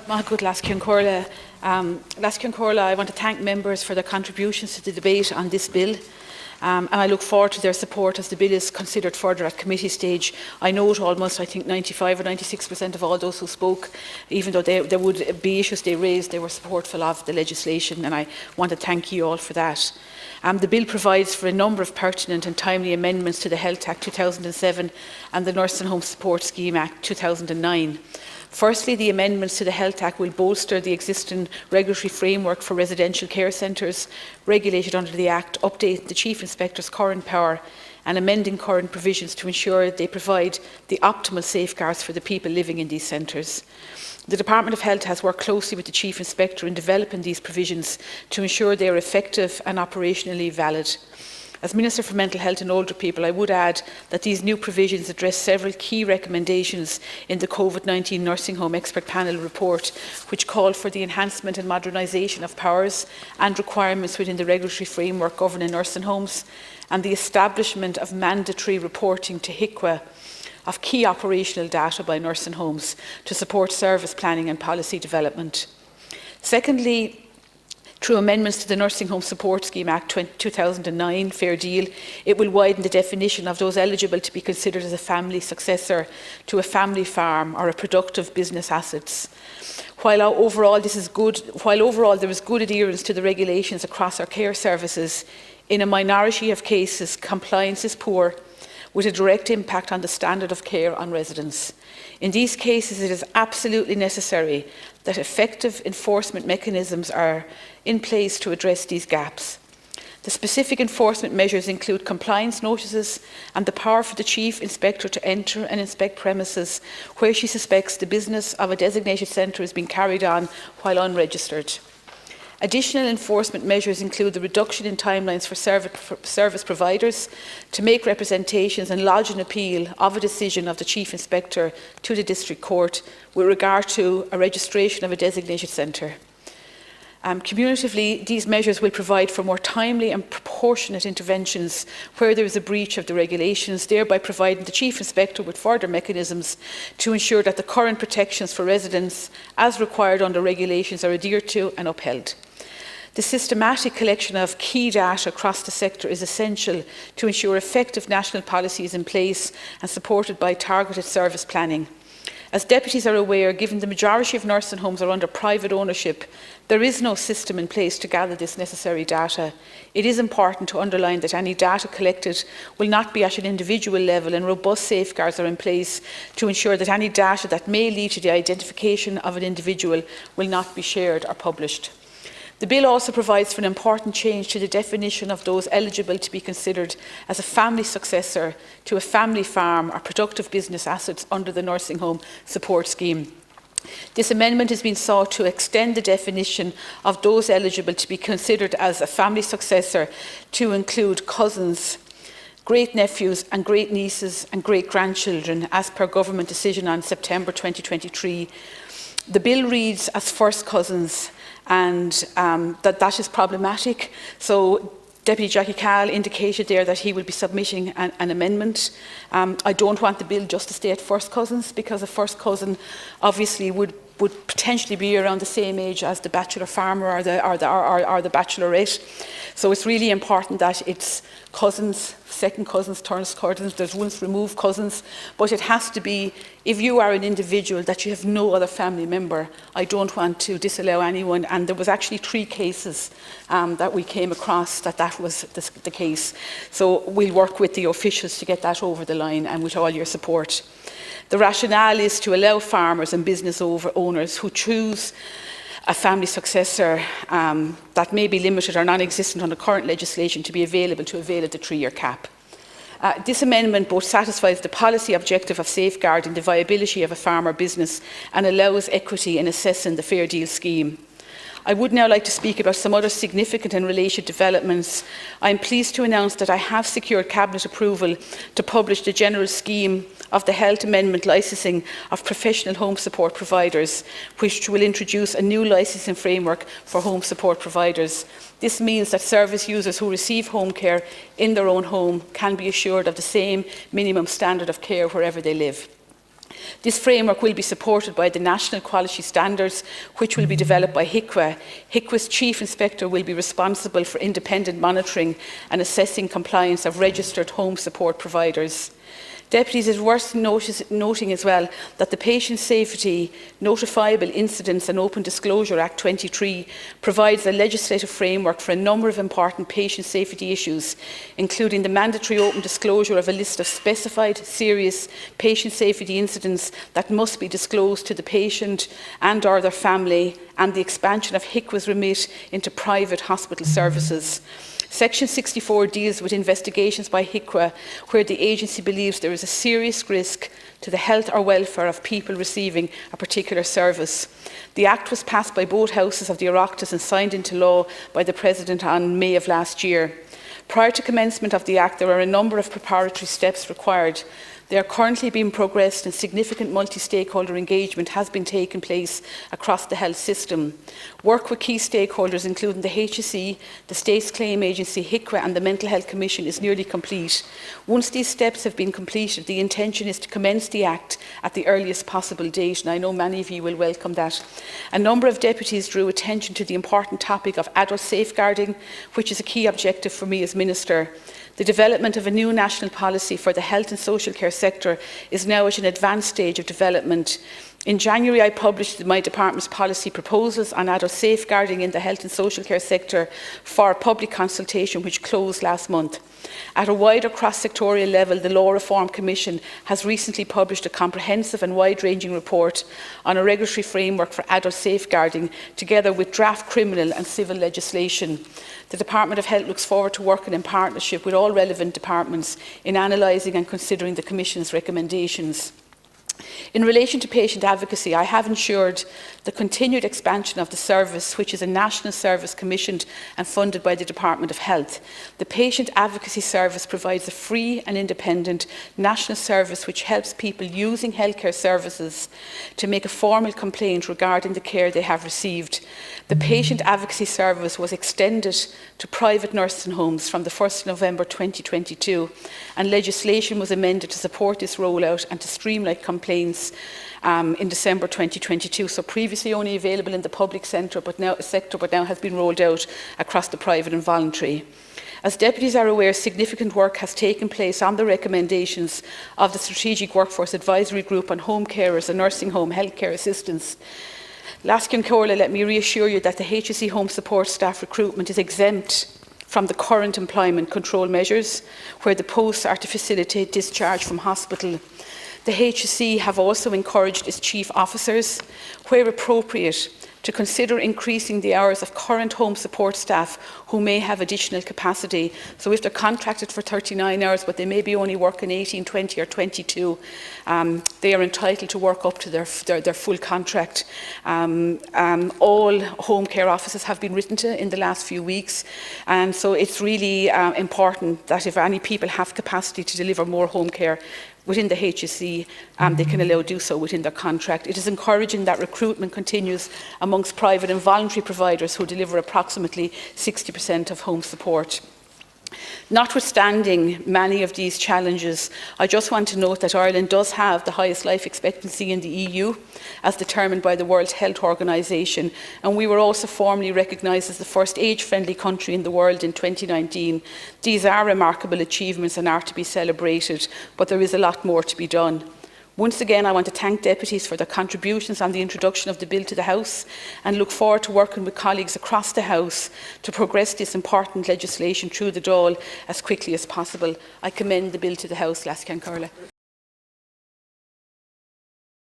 Good Lascian Corla. I want to thank members for their contributions to the debate on this bill. And I look forward to their support as the bill is considered further at committee stage. I note almost, I think, 95 or 96% of all those who spoke, even though there would be issues they raised, they were supportful of the legislation, and I want to thank you all for that. The bill provides for a number of pertinent and timely amendments to the Health Act 2007 and the Nursing Home Support Scheme Act 2009. Firstly, the amendments to the Health Act will bolster the existing regulatory framework for residential care centres regulated under the Act, update the Chief Inspector's current power and amending current provisions to ensure they provide the optimal safeguards for the people living in these centres. The Department of Health has worked closely with the Chief Inspector in developing these provisions to ensure they are effective and operationally valid. As Minister for Mental Health and Older People, I would add that these new provisions address several key recommendations in the COVID-19 Nursing Home Expert Panel report, which call for the enhancement and modernisation of powers and requirements within the regulatory framework governing nursing homes, and the establishment of mandatory reporting to HIQA of key operational data by nursing homes to support service planning and policy development. Secondly, through amendments to the Nursing Home Support Scheme Act 2009, Fair Deal, it will widen the definition of those eligible to be considered as a family successor to a family farm or a productive business assets. While overall there is good adherence to the regulations across our care services, in a minority of cases compliance is poor, with a direct impact on the standard of care on residents. In these cases, it is absolutely necessary that effective enforcement mechanisms are in place to address these gaps. The specific enforcement measures include compliance notices and the power for the Chief Inspector to enter and inspect premises where she suspects the business of a designated centre is being carried on while unregistered. Additional enforcement measures include the reduction in timelines for service providers to make representations and lodge an appeal of a decision of the Chief Inspector to the District Court with regard to a registration of a designated centre. Cumulatively, these measures will provide for more timely and proportionate interventions where there is a breach of the regulations, thereby providing the Chief Inspector with further mechanisms to ensure that the current protections for residents, as required under regulations, are adhered to and upheld. The systematic collection of key data across the sector is essential to ensure effective national policies in place and supported by targeted service planning. As deputies are aware, given the majority of nursing homes are under private ownership, there is no system in place to gather this necessary data. It is important to underline that any data collected will not be at an individual level, and robust safeguards are in place to ensure that any data that may lead to the identification of an individual will not be shared or published. The bill also provides for an important change to the definition of those eligible to be considered as a family successor to a family farm or productive business assets under the Nursing Home Support Scheme. This amendment has been sought to extend the definition of those eligible to be considered as a family successor to include cousins, great-nephews and great-nieces and great-grandchildren, as per government decision on September 2023. The bill reads as first cousins, and that is problematic. So Deputy Jackie Cahill indicated there that he will be submitting an amendment. I don't want the bill just to stay at first cousins, because a first cousin obviously would potentially be around the same age as the bachelor farmer or the bachelorette. So it's really important that it's cousins, second cousins, third cousins, there's once removed cousins, but it has to be, if you are an individual that you have no other family member, I don't want to disallow anyone. And there was actually 3 cases that we came across that was the case. So we'll work with the officials to get that over the line, and with all your support. The rationale is to allow farmers and business owners who choose a family successor that may be limited or non-existent under current legislation to be available to avail of the 3-year cap. This amendment both satisfies the policy objective of safeguarding the viability of a farmer business and allows equity in assessing the Fair Deal scheme. I would now like to speak about some other significant and related developments. I am pleased to announce that I have secured Cabinet approval to publish the general scheme of the Health Amendment licensing of professional home support providers, which will introduce a new licensing framework for home support providers. This means that service users who receive home care in their own home can be assured of the same minimum standard of care wherever they live. This framework will be supported by the National Quality Standards, which will be developed by HIQA. HIQA's Chief Inspector will be responsible for independent monitoring and assessing compliance of registered home support providers. Deputies, it is worth noting as well that the Patient Safety Notifiable Incidents and Open Disclosure Act 23 provides a legislative framework for a number of important patient safety issues, including the mandatory open disclosure of a list of specified serious patient safety incidents that must be disclosed to the patient and/or their family, and the expansion of HIQA's remit into private hospital services. Section 64 deals with investigations by HIQA where the agency believes there is a serious risk to the health or welfare of people receiving a particular service. The Act was passed by both houses of the Oireachtas and signed into law by the President on May of last year. Prior to commencement of the Act, there are a number of preparatory steps required. They are currently being progressed and significant multi-stakeholder engagement has been taking place across the health system. Work with key stakeholders, including the HSE, the State's Claim Agency, HIQA and the Mental Health Commission, is nearly complete. Once these steps have been completed, the intention is to commence the Act at the earliest possible date, and I know many of you will welcome that. A number of deputies drew attention to the important topic of adult safeguarding, which is a key objective for me as Minister. The development of a new national policy for the health and social care sector is now at an advanced stage of development. In January, I published my department's policy proposals on adult safeguarding in the health and social care sector for public consultation, which closed last month. At a wider cross-sectorial level, the Law Reform Commission has recently published a comprehensive and wide-ranging report on a regulatory framework for adult safeguarding, together with draft criminal and civil legislation. The Department of Health looks forward to working in partnership with all relevant departments in analysing and considering the Commission's recommendations. In relation to patient advocacy, I have ensured the continued expansion of the service, which is a national service commissioned and funded by the Department of Health. The Patient Advocacy Service provides a free and independent national service which helps people using healthcare services to make a formal complaint regarding the care they have received. The Patient Advocacy Service was extended to private nursing homes from the 1st of November 2022, and legislation was amended to support this rollout and to streamline complaints in December 2022. So previously only available in the public sector, but now has been rolled out across the private and voluntary. As deputies are aware, significant work has taken place on the recommendations of the Strategic Workforce Advisory Group on home carers and nursing home healthcare assistants. Laskin Corla, let me reassure you that the HSE home support staff recruitment is exempt from the current employment control measures, where the posts are to facilitate discharge from hospital. The HSE have also encouraged its chief officers, where appropriate, to consider increasing the hours of current home support staff who may have additional capacity. So if they're contracted for 39 hours, but they may be only working 18, 20 or 22, they are entitled to work up to their full contract. All home care offices have been written to in the last few weeks, and so it's really important that if any people have capacity to deliver more home care within the HSE, they can allow do so within their contract. It is encouraging that recruitment continues amongst private and voluntary providers who deliver approximately 60% of home support. Notwithstanding many of these challenges, I just want to note that Ireland does have the highest life expectancy in the EU, as determined by the World Health Organization, and we were also formally recognised as the first age-friendly country in the world in 2019. These are remarkable achievements and are to be celebrated, but there is a lot more to be done. Once again, I want to thank deputies for their contributions on the introduction of the bill to the House, and look forward to working with colleagues across the House to progress this important legislation through the Dáil as quickly as possible. I commend the bill to the House. Lascan Corla.